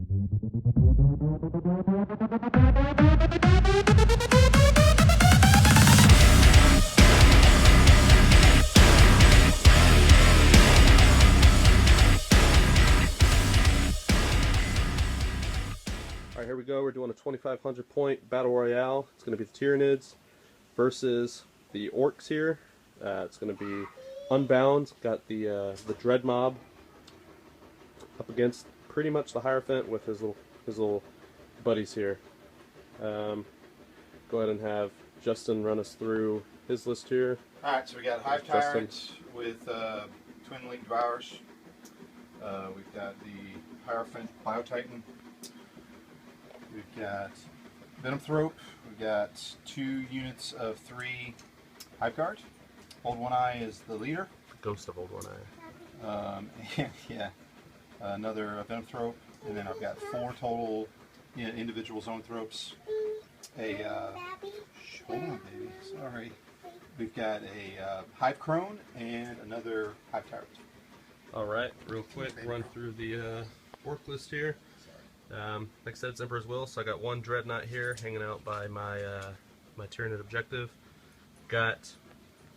Alright, here we go. We're doing a 2,500 point battle royale. It's going to be the Tyranids versus the Orks here. It's going to be unbound. Got the Dread Mob up against pretty much the Hierophant with his little buddies here. Go ahead and have Justin run us through his list here. Alright, so we got Hive Tyrants with Twin Link Devours. We've got the Hierophant Biotitan. We've got Venomthrope. We've got 2 units of 3 Hive Guard. Old One Eye is the leader. Ghost of Old One Eye. Yeah. Another Venomthrope. And then I've got 4 total individual Zoanthropes. Hold on, baby. Sorry. We've got a Hive Crone and another Hive Tyrant. Alright, real quick, run through the Ork list here. Like I said, it's Emperor's Will, so I got 1 Dreadnought here hanging out by my my Tyranid objective. Got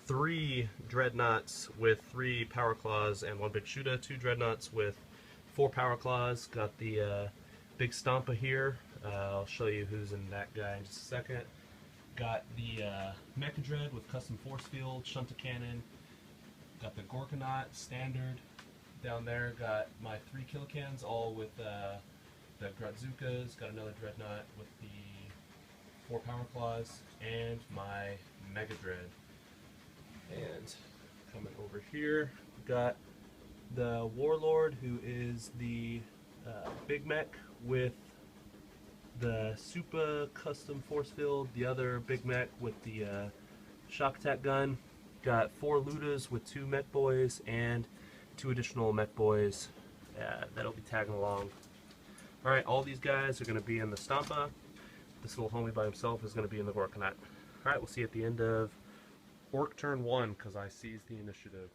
3 Dreadnoughts with 3 Power Claws and 1 Big Shooter, 2 Dreadnoughts with 4 Power Claws. Got the Big Stompa here. I'll show you who's in that guy in just a second. Got the Mecha Dread with Custom Force Field, Shunta Cannon. Got the Gorkanaut Standard down there. Got my 3 Killicans, all with the Gradzukas. Got another Dreadnought with the 4 Power Claws, and my Mega Dread. And coming over here, got the Warlord, who is the Big Mech with the Super Custom Force Field, the other Big Mech with the Shock Attack Gun. Got 4 Ludas with 2 Mech Boys and 2 additional Mech Boys that'll be tagging along. Alright, all these guys are going to be in the Stompa. This little homie by himself is going to be in the Gorkanaut. Alright, we'll see you at the end of Ork turn 1, because I seized the initiative.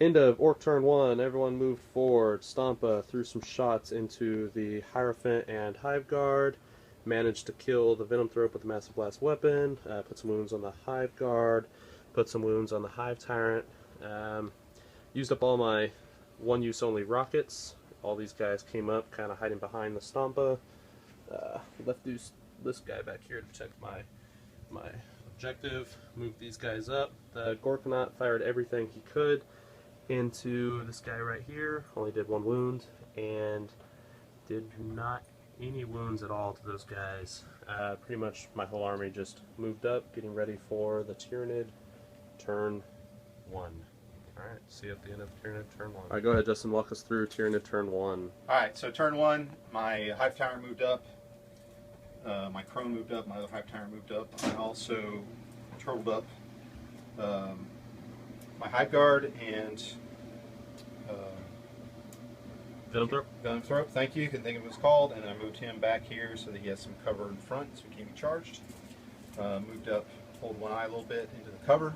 End of Ork turn 1, everyone moved forward. Stompa threw some shots into the Hierophant and Hive Guard. Managed to kill the Venomthrope with the Massive Blast weapon. Put some wounds on the Hive Guard. Put some wounds on the Hive Tyrant. Used up all my one-use only rockets. All these guys came up, kind of hiding behind the Stompa. Left this guy back here to protect my objective. Moved these guys up. The Gorkanaut fired everything he could into this guy right here. Only did 1 wound, and did not any wounds at all to those guys. Pretty much my whole army just moved up, getting ready for the Tyranid turn 1. Alright, see you at the end of Tyranid turn 1. Alright, go ahead, Justin, walk us through Tyranid turn 1. Alright, so turn 1, my Hive Tyrant moved up. My Crone moved up, my other Hive Tyrant moved up. I also turtled up my Hive Guard and Venomthrope, thank you, couldn't think of what it's called, and I moved him back here so that he has some cover in front so he can be charged. Moved up Old One Eye a little bit into the cover.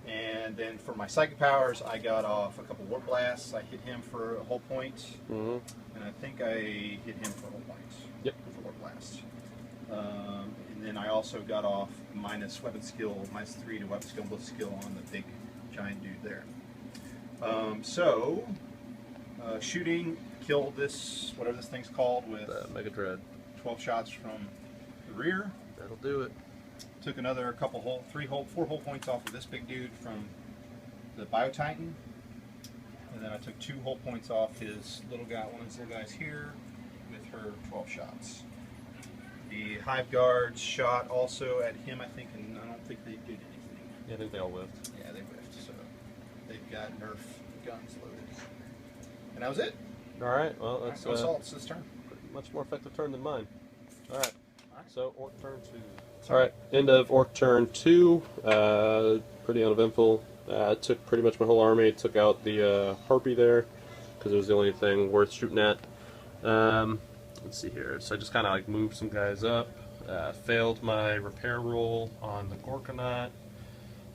And then for my Psychic Powers, I got off a couple Warp Blasts. I hit him for a whole point, and I think I hit him for a whole point. Yep. With a Warp Blast. And then I also got off minus weapon skill, -3 to weapon skill and blitz skill on the big giant dude there. Shooting, killed this, whatever this thing's called, with Mega Dread. 12 shots from the rear. That'll do it. Took another couple 4 whole points off of this big dude from the Biotitan. And then I took 2 whole points off his little guy, one of his little guys here, with her 12 shots. The Hive Guard shot also at him, I think, and I don't think they did anything. Yeah, I think they all whiffed. Yeah, they whiffed, so they've got Nerf guns loaded. And that was it. Alright, well, that's no assaults this turn. Much more effective turn than mine. Alright, so Ork turn 2. Alright, end of Ork turn 2. Pretty uneventful. Took pretty much my whole army. Took out the Harpy there, because it was the only thing worth shooting at. Let's see here. So I just kind of like moved some guys up. Failed my repair roll on the Gorkanaut.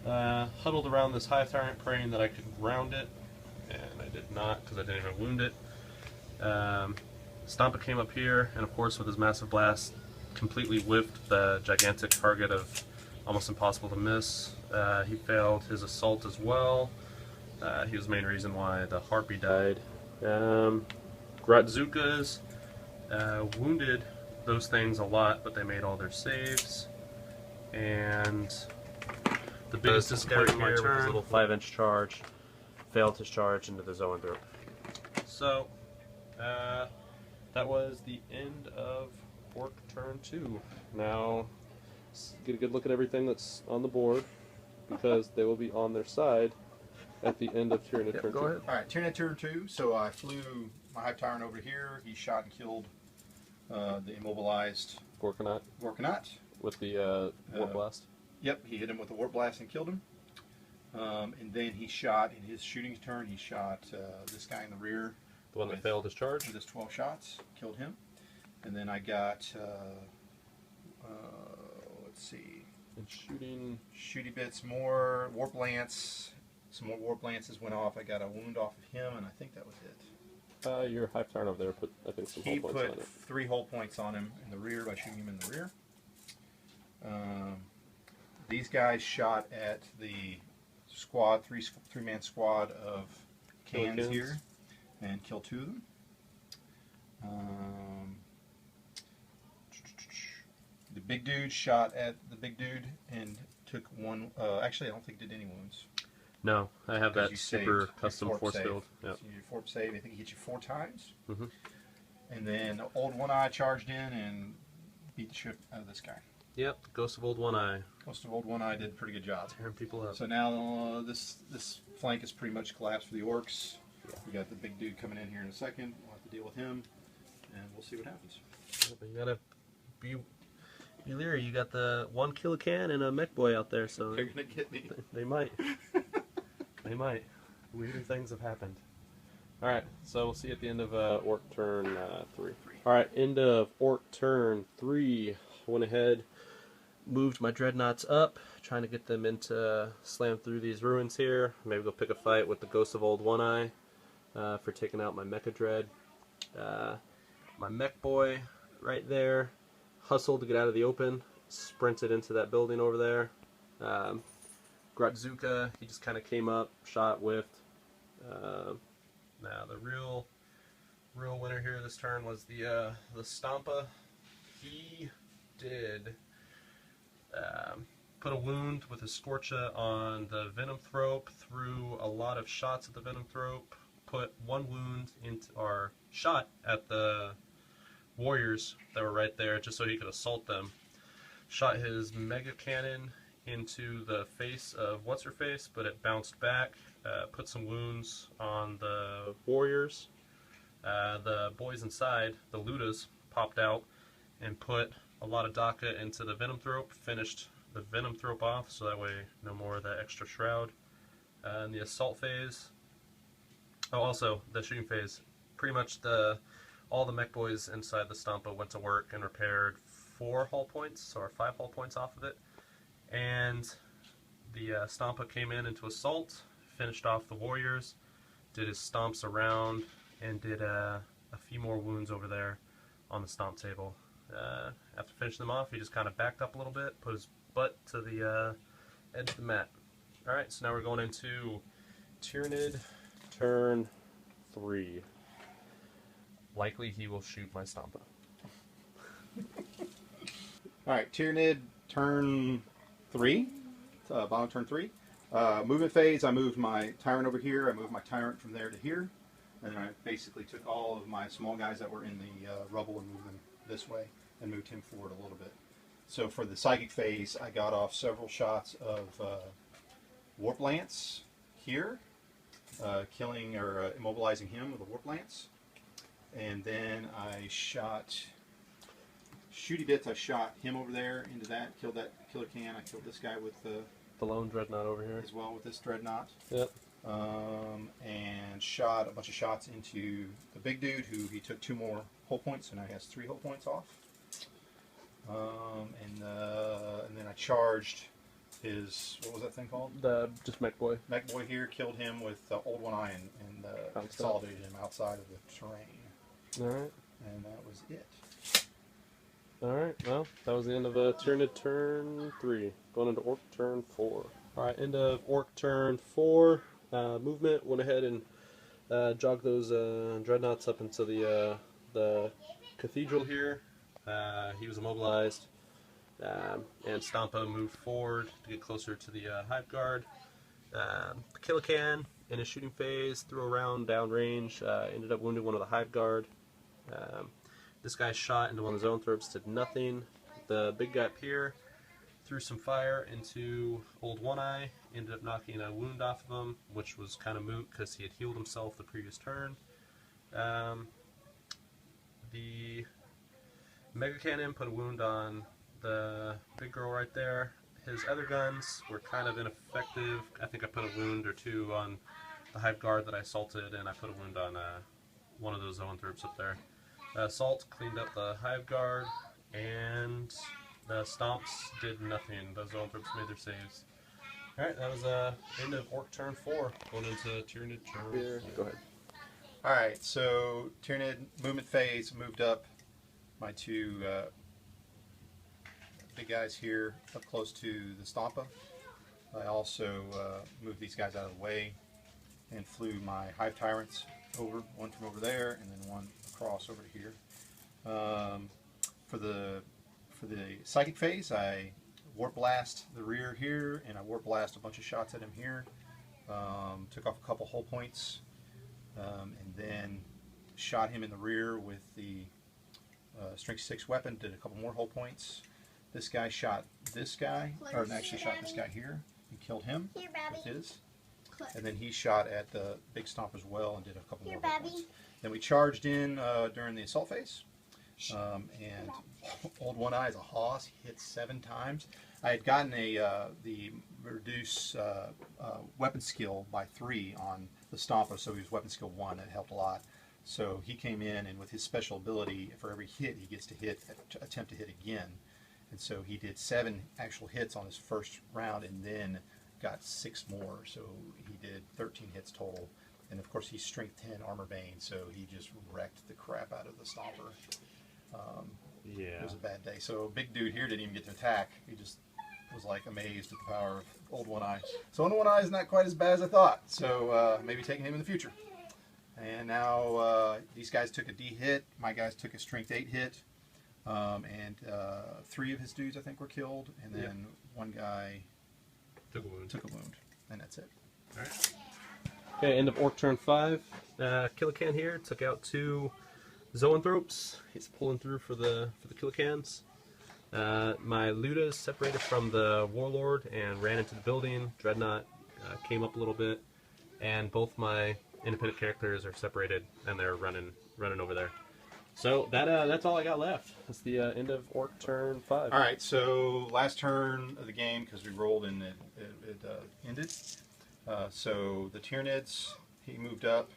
Huddled around this Hive Tyrant praying that I could ground it, and I did not because I didn't even wound it. Stompa came up here, and of course with his massive blast, completely whiffed the gigantic target of almost impossible to miss. He failed his assault as well. He was the main reason why the Harpy died. Gratzukas wounded those things a lot, but they made all their saves. And the biggest disappointment here with his little 5-inch charge failed his charge into the zoanthrope. So that was the end of Ork turn 2. Now let's get a good look at everything that's on the board, because they will be on their side at the end of Tyranid turn 2. Go ahead. Alright, Tyranid turn 2. So I flew my Hive Tyrant over here. He shot and killed the immobilized Gorkanaut with the Warp Blast. Yep, he hit him with the Warp Blast and killed him. And then he shot, in his shooting turn, he shot this guy in the rear. The one that failed his charge? With his 12 shots. Killed him. And then I got, let's see. And shooting. Shooty bits, more Warp Lance. Some more Warp Lances went off. I got a wound off of him, and I think that was it. Your Hive Tyrant over there put, I think, some hull points on it. He put 3 hull points on him in the rear by shooting him in the rear. These guys shot at the squad, three-man squad of cans here, and killed 2 of them. The big dude shot at the big dude and took 1. Actually, I don't think did any wounds. No, I have that super custom force field. Yep. So your Forp save, I think he hit you 4 times. Mm-hmm. And then Old One Eye charged in and beat the shit out of this guy. Yep, Ghost of Old One Eye. Ghost of Old One Eye did a pretty good job. Tearing people up. So now this flank is pretty much collapsed for the orcs. We got the big dude coming in here in a second. We'll have to deal with him, and we'll see what happens. You gotta be leery. You got the 1 kilocan and a mech boy out there, so they're gonna get me. They might. They might. Weirder things have happened. Alright, so we'll see you at the end of Ork turn 3. Alright, end of Ork turn 3. Went ahead, moved my dreadnoughts up, trying to get them into slam through these ruins here. Maybe go pick a fight with the Ghost of Old One Eye for taking out my Mecha Dread. My mech boy right there hustled to get out of the open, sprinted into that building over there. Gratzuka, he just kind of came up, shot, whiffed. Now the real winner here this turn was the Stompa. He did put a wound with his Scorcha on the Venom Thrope, threw a lot of shots at the Venom Thrope, put 1 wound into our shot at the warriors that were right there just so he could assault them. Shot his Mega Cannon into the face of What's-Her-Face, but it bounced back, put some wounds on the warriors. The boys inside, the Ludas, popped out and put a lot of Daka into the Venom Thrope, finished the Venom Thrope off, so that way no more of that extra shroud. In the assault phase, also the shooting phase, pretty much all the mech boys inside the Stompa went to work and repaired 4 hull points, or 5 hull points off of it. And the Stompa came in into assault, finished off the warriors, did his stomps around, and did a few more wounds over there on the stomp table. After finishing them off, he just kind of backed up a little bit, put his butt to the edge of the mat. Alright, so now we're going into Tyranid turn 3. Likely he will shoot my Stompa. Alright, Tyranid turn 3. Bottom turn 3. Movement phase, I moved my Tyrant over here. I moved my Tyrant from there to here. And then I basically took all of my small guys that were in the rubble and moved them this way and moved him forward a little bit. So for the Psychic phase, I got off several shots of Warp Lance here, killing or immobilizing him with a Warp Lance. And then I shot Shooty Bits. I shot him over there into that, killed that killer can. I killed this guy with the lone dreadnought over here as well with this dreadnought. Yep. And shot a bunch of shots into the big dude, who he took 2 more hull points, so now he has 3 hull points off. And then I charged his, what was that thing called? Just Mech Boy. Mech Boy here, killed him with Old One Eye and consolidated him outside of the terrain. All right. And that was it. All right. Well, that was the end of Tyranid turn 3. Going into Ork turn 4. All right. End of Ork turn 4. Movement. Went ahead and jogged those dreadnoughts up into the cathedral here. He was immobilized. And Stampa moved forward to get closer to the Hive Guard. Kill a can in his shooting phase, threw a round downrange, ended up wounding one of the Hive Guard. This guy shot into one of the zoanthropes, did nothing. The big guy up here threw some fire into Old One Eye, ended up knocking a wound off of him, which was kind of moot because he had healed himself the previous turn. The Mega Cannon put a wound on the big girl right there. His other guns were kind of ineffective. I think I put a wound or two on the Hive Guard that I assaulted, and I put a wound on one of those zoanthropes up there. Assault cleaned up the Hive Guard, and the Stomps did nothing. Those zoanthropes made their saves. Alright, that was end of Ork turn 4, going into Tyranid turn 4. Go ahead. Alright, so Tyranid movement phase, moved up my two big guys here up close to the Stampa. I also moved these guys out of the way and flew my Hive Tyrants over, one from over there and then one across over to here. For the psychic phase, I Warp Blast the rear here, and I Warp Blast a bunch of shots at him here. Took off a couple hull points, and then shot him in the rear with the Strength 6 weapon, did a couple more hull points. This guy shot this guy, or actually shot this guy here, and killed him with his. And then he shot at the big stomp as well and did a couple more hull points. Then we charged in during the assault phase, and Old One Eye is a hoss. He hit 7 times. I had gotten the reduce weapon skill by 3 on the Stomper, so he was weapon skill 1. That helped a lot. So he came in, and with his special ability, for every hit he gets to attempt to hit again. And so he did 7 actual hits on his first round, and then got 6 more. So he did 13 hits total. And of course he's strength 10 armor bane, so he just wrecked the crap out of the Stomper. Yeah. It was a bad day. So big dude here didn't even get to attack. He just was like amazed at the power of Old One Eye. So Old One Eye is not quite as bad as I thought. So maybe taking him in the future. And now these guys took a D hit. My guys took a strength 8 hit. And 3 of his dudes I think were killed. And then one guy took a wound. And that's it. All right. Okay, end of Ork turn 5. Killacan here took out 2 zoanthropes. He's pulling through for the Killacans. My Ludas separated from the Warlord and ran into the building. Dreadnought came up a little bit, and both my independent characters are separated, and they're running over there. So that's all I got left. That's the end of Ork turn 5. All right, so last turn of the game, because we rolled and it ended. So the Tyranids, he moved up.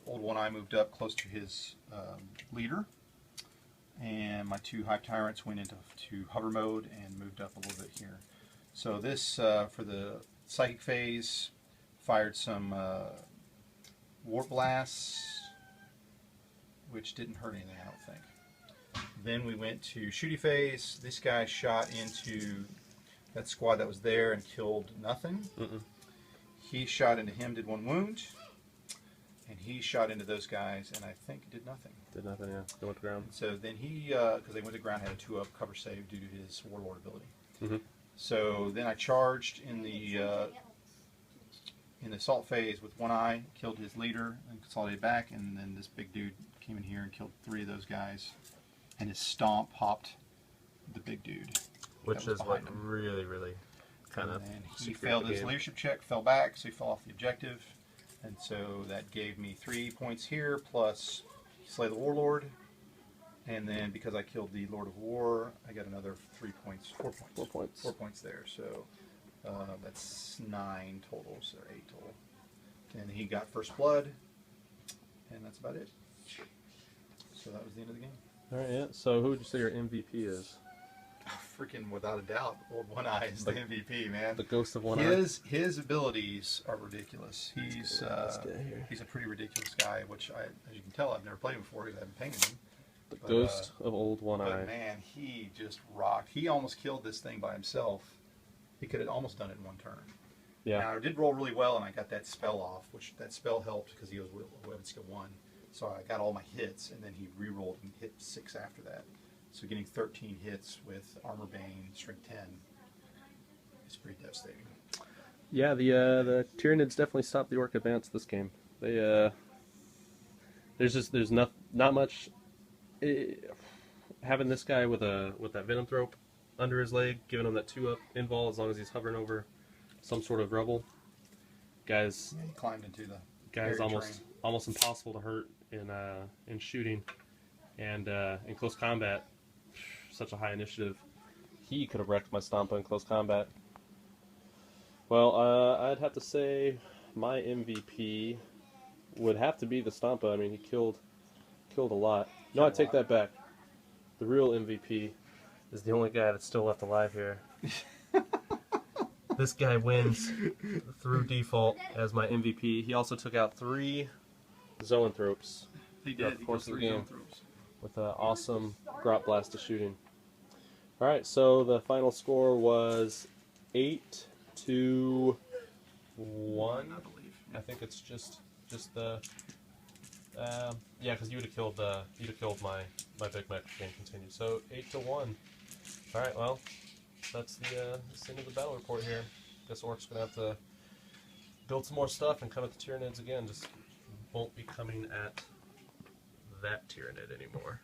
Old One Eye moved up close to his leader. And my 2 Hive Tyrants went into hover mode and moved up a little bit here. So this, for the Psychic phase, fired some Warp Blasts, which didn't hurt anything, I don't think. Then we went to Shooty phase. This guy shot into that squad that was there and killed nothing. He shot into him, did 1 wound. And he shot into those guys, and I think did nothing. Did nothing, yeah. They went to ground. So then he, because they went to ground, had a 2-up cover save due to his Warlord ability. So then I charged in the assault phase with One Eye, killed his leader, and consolidated back, and then this big dude came in here and killed 3 of those guys. And his stomp popped the big dude. Which is what really kind of... And he failed his leadership check, fell back, so he fell off the objective. And so that gave me 3 points here, plus slay the Warlord. And then because I killed the Lord of War, I got another 3 points, 4 points. 4 points. 4 points there. So that's 9 total, so 8 total. And he got first blood, and that's about it. So that was the end of the game. All right, yeah. So who would you say your MVP is? Oh, freaking without a doubt, Old One Eye is the MVP, man. The ghost of One Eye. His abilities are ridiculous. He's a pretty ridiculous guy, which as you can tell, I've never played him before because I haven't painted him. The ghost of Old One Eye. But man, he just rocked. He almost killed this thing by himself. He could have almost done it in one turn. Yeah. Now, I did roll really well, and I got that spell off, which that spell helped because he was weapon skill 1. So I got all my hits, and then he re-rolled and hit 6 after that. So getting 13 hits with Armor Bane, Strength 10, is pretty devastating. Yeah, the Tyranids definitely stopped the Ork advance this game. They there's not much. Having this guy with that Venom Thrope under his leg, giving him that 2-up invul as long as he's hovering over some sort of rebel. Guys, yeah, he climbed into the guy's almost impossible to hurt in shooting, and in close combat, such a high initiative. He could have wrecked my Stompa in close combat. Well, I'd have to say my MVP would have to be the Stompa. I mean, he killed a lot. No, I take that back. The real MVP is the only guy that's still left alive here. This guy wins through default as my MVP. He also took out 3 Zoanthropes. He did. Of course, the game with an awesome Grot Blast of shooting. All right, so the final score was 8-1. I believe. I think it's just the. Yeah, because you'd have killed my Big Mac game continue. So 8-1. All right, well, that's the end of the battle report here. Guess Ork's gonna have to build some more stuff and come at the Tyranids again. Just won't be coming at that Tyranid anymore.